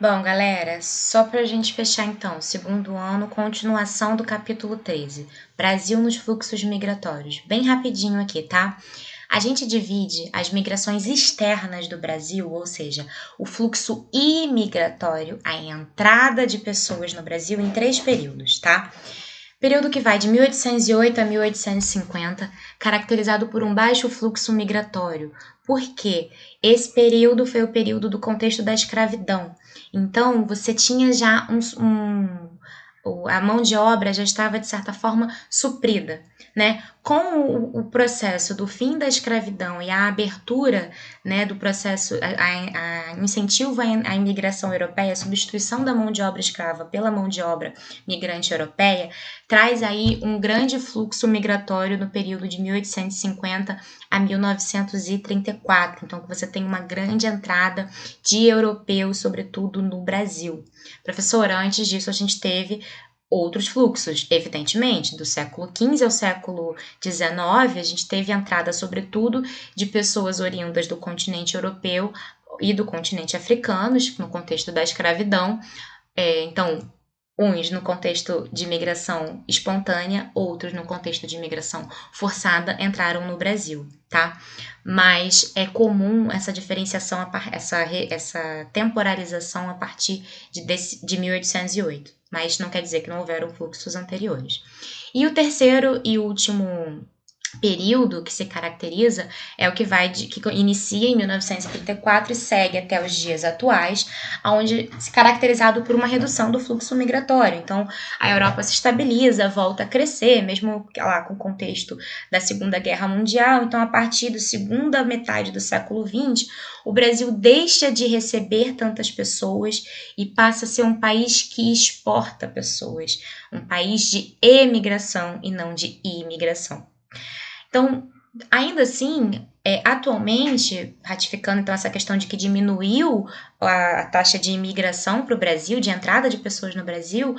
Bom, galera, só para a gente fechar então, segundo ano, continuação do capítulo 13, Brasil nos fluxos migratórios. Bem rapidinho aqui, tá? A gente divide as migrações externas do Brasil, ou seja, o fluxo imigratório, a entrada de pessoas no Brasil, em três períodos, tá? Período que vai de 1808 a 1850, caracterizado por um baixo fluxo migratório. Por quê? Esse período foi o período do contexto da escravidão. Então, você tinha já a mão de obra já estava, de certa forma, suprida, né? Com o processo do fim da escravidão e a abertura, né, do processo, a incentivo à imigração europeia, a substituição da mão de obra escrava pela mão de obra migrante europeia, traz aí um grande fluxo migratório no período de 1850 a 1934. Então, você tem uma grande entrada de europeus, sobretudo no Brasil. Professora, antes disso a gente teve outros fluxos, evidentemente, do século XV ao século XIX, a gente teve entrada, sobretudo, de pessoas oriundas do continente europeu e do continente africano, no contexto da escravidão. Então, uns no contexto de imigração espontânea, outros no contexto de imigração forçada, entraram no Brasil, tá? Mas é comum essa diferenciação, essa temporalização a partir de 1808, mas não quer dizer que não houveram fluxos anteriores. E o terceiro e último período que se caracteriza é o que inicia em 1934 e segue até os dias atuais, onde se caracterizado por uma redução do fluxo migratório. Então, a Europa se estabiliza, volta a crescer, mesmo lá com o contexto da Segunda Guerra Mundial. Então, a partir da segunda metade do século XX, o Brasil deixa de receber tantas pessoas e passa a ser um país que exporta pessoas, um país de emigração e não de imigração. Então, ainda assim, atualmente, ratificando então essa questão de que diminuiu a taxa de imigração para o Brasil, de entrada de pessoas no Brasil,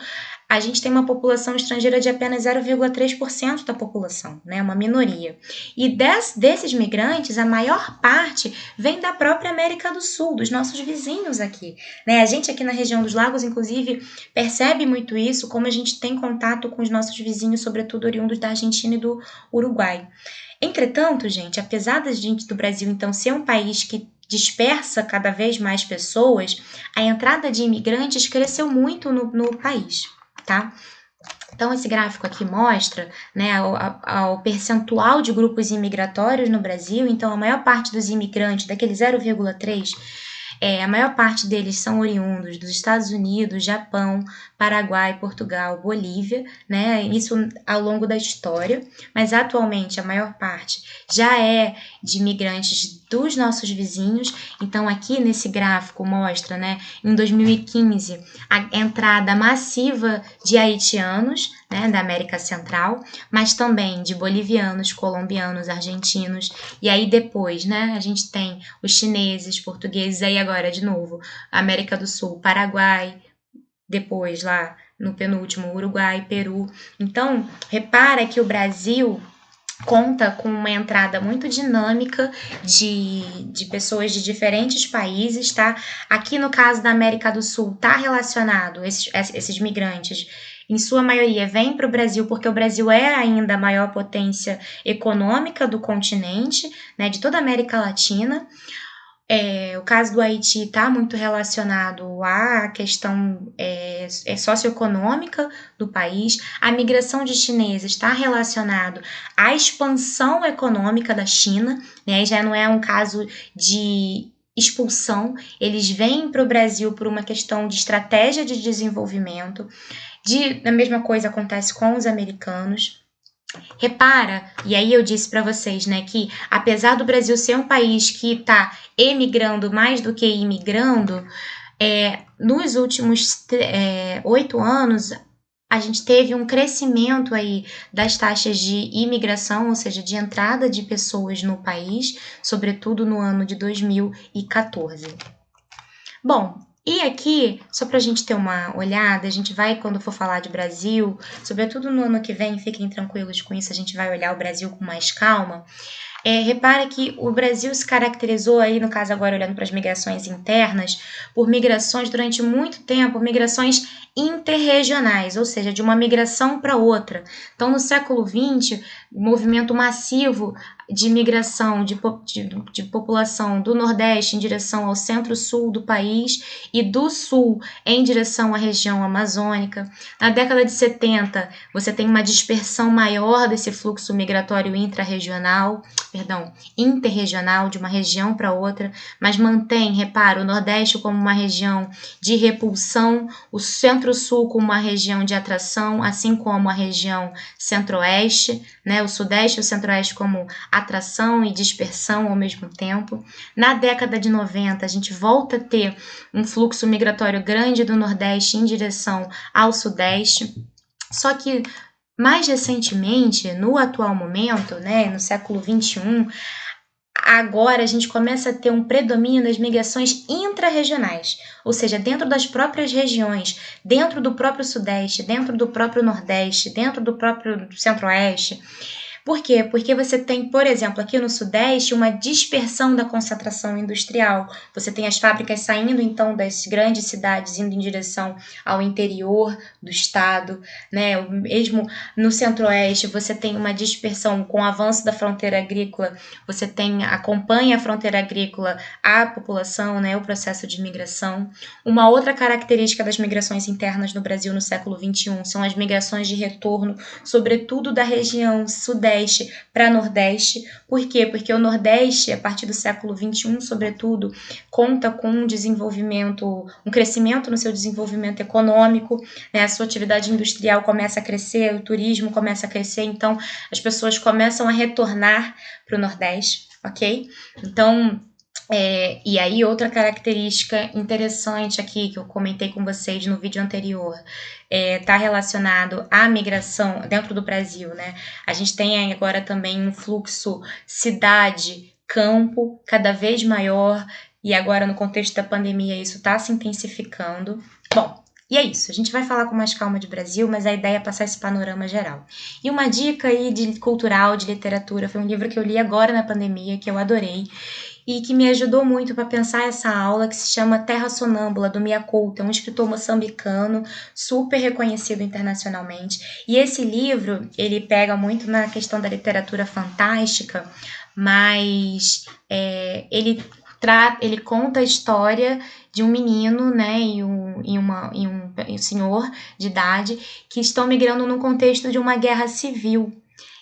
a gente tem uma população estrangeira de apenas 0,3% da população, né? Uma minoria. E desses migrantes, a maior parte vem da própria América do Sul, dos nossos vizinhos aqui, né? A gente aqui na região dos lagos, inclusive, percebe muito isso, como a gente tem contato com os nossos vizinhos, sobretudo oriundos da Argentina e do Uruguai. Entretanto, gente, apesar da gente do Brasil então ser um país que dispersa cada vez mais pessoas, a entrada de imigrantes cresceu muito no país, tá? Então, esse gráfico aqui mostra, né, o percentual de grupos imigratórios no Brasil. Então, a maior parte dos imigrantes, daquele 0,3%, a maior parte deles são oriundos dos Estados Unidos, Japão, Paraguai, Portugal, Bolívia, né? Isso ao longo da história, mas atualmente a maior parte já é de imigrantes dos nossos vizinhos. Então, aqui nesse gráfico mostra, né, em 2015, a entrada massiva de haitianos, né, da América Central, mas também de bolivianos, colombianos, argentinos, e aí depois, né, a gente tem os chineses, portugueses, aí agora de novo, América do Sul, Paraguai, depois lá no penúltimo, Uruguai, Peru. Então, repara que o Brasil conta com uma entrada muito dinâmica de pessoas de diferentes países, tá? Aqui no caso da América do Sul, tá relacionado, esses migrantes, em sua maioria, vêm para o Brasil porque o Brasil é ainda a maior potência econômica do continente, né, de toda a América Latina. O caso do Haiti está muito relacionado à questão socioeconômica do país. A migração de chineses está relacionado à expansão econômica da China, né? Já não é um caso de expulsão, eles vêm para o Brasil por uma questão de estratégia de desenvolvimento. A mesma coisa acontece com os americanos. Repara, e aí eu disse para vocês, né, que apesar do Brasil ser um país que está emigrando mais do que imigrando, nos últimos 8 anos a gente teve um crescimento aí das taxas de imigração, ou seja, de entrada de pessoas no país, sobretudo no ano de 2014. Bom, e aqui, só para a gente ter uma olhada, a gente vai, quando for falar de Brasil, sobretudo no ano que vem, fiquem tranquilos com isso, a gente vai olhar o Brasil com mais calma. Repare que o Brasil se caracterizou aí, no caso agora olhando para as migrações internas, por migrações durante muito tempo, migrações interregionais, ou seja, de uma migração para outra. Então, no século XX, movimento massivo de migração de população do Nordeste em direção ao centro-sul do país e do Sul em direção à região amazônica. Na década de 70, você tem uma dispersão maior desse fluxo migratório interregional de uma região para outra, mas mantém, repara, o Nordeste como uma região de repulsão, o Centro-Sul como uma região de atração, assim como a região Centro-Oeste, né, o Sudeste e o Centro-Oeste como atração e dispersão ao mesmo tempo. Na década de 90, a gente volta a ter um fluxo migratório grande do Nordeste em direção ao Sudeste, só que mais recentemente, no atual momento, né, no século XXI, agora a gente começa a ter um predomínio das migrações intra-regionais, ou seja, dentro das próprias regiões, dentro do próprio Sudeste, dentro do próprio Nordeste, dentro do próprio Centro-Oeste. Por quê? Porque você tem, por exemplo, aqui no Sudeste, uma dispersão da concentração industrial. Você tem as fábricas saindo, então, das grandes cidades, indo em direção ao interior do estado, né? Mesmo no Centro-Oeste, você tem uma dispersão com o avanço da fronteira agrícola, você acompanha a fronteira agrícola a população, né? O processo de migração. Uma outra característica das migrações internas no Brasil no século XXI são as migrações de retorno, sobretudo da região Sudeste para Nordeste. Por quê? Porque o Nordeste, a partir do século XXI, sobretudo, conta com um crescimento no seu desenvolvimento econômico, né? A sua atividade industrial começa a crescer, o turismo começa a crescer, então as pessoas começam a retornar para o Nordeste, ok? Então, e aí outra característica interessante aqui que eu comentei com vocês no vídeo anterior, está relacionado à migração dentro do Brasil, né? A gente tem agora também um fluxo cidade-campo cada vez maior, e agora no contexto da pandemia isso está se intensificando. Bom, e é isso, a gente vai falar com mais calma de Brasil, mas a ideia é passar esse panorama geral. E uma dica aí de cultural, de literatura, foi um livro que eu li agora na pandemia, que eu adorei, e que me ajudou muito para pensar essa aula, que se chama Terra Sonâmbula, do Mia Couto, é um escritor moçambicano, super reconhecido internacionalmente. E esse livro, ele pega muito na questão da literatura fantástica, mas ele conta a história de um menino, né, e um senhor de idade que estão migrando num contexto de uma guerra civil.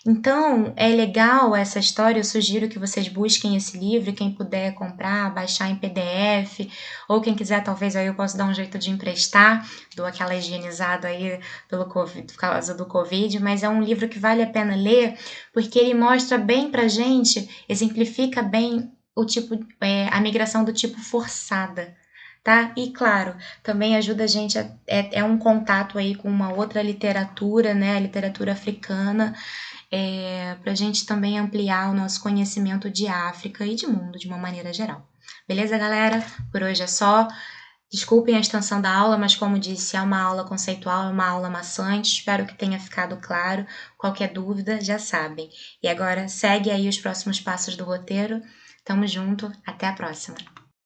Então, é legal essa história, eu sugiro que vocês busquem esse livro, quem puder comprar, baixar em PDF, ou quem quiser, talvez aí eu possa dar um jeito de emprestar, dou aquela higienizada aí por causa do Covid, mas é um livro que vale a pena ler, porque ele mostra bem pra gente, exemplifica bem a migração do tipo forçada, tá? E claro, também ajuda a gente, um contato aí com uma outra literatura, né, a literatura africana, para a gente também ampliar o nosso conhecimento de África e de mundo de uma maneira geral. Beleza, galera? Por hoje é só. Desculpem a extensão da aula, mas como disse, é uma aula conceitual, é uma aula maçante. Espero que tenha ficado claro. Qualquer dúvida, já sabem. E agora segue aí os próximos passos do roteiro. Tamo junto, até a próxima!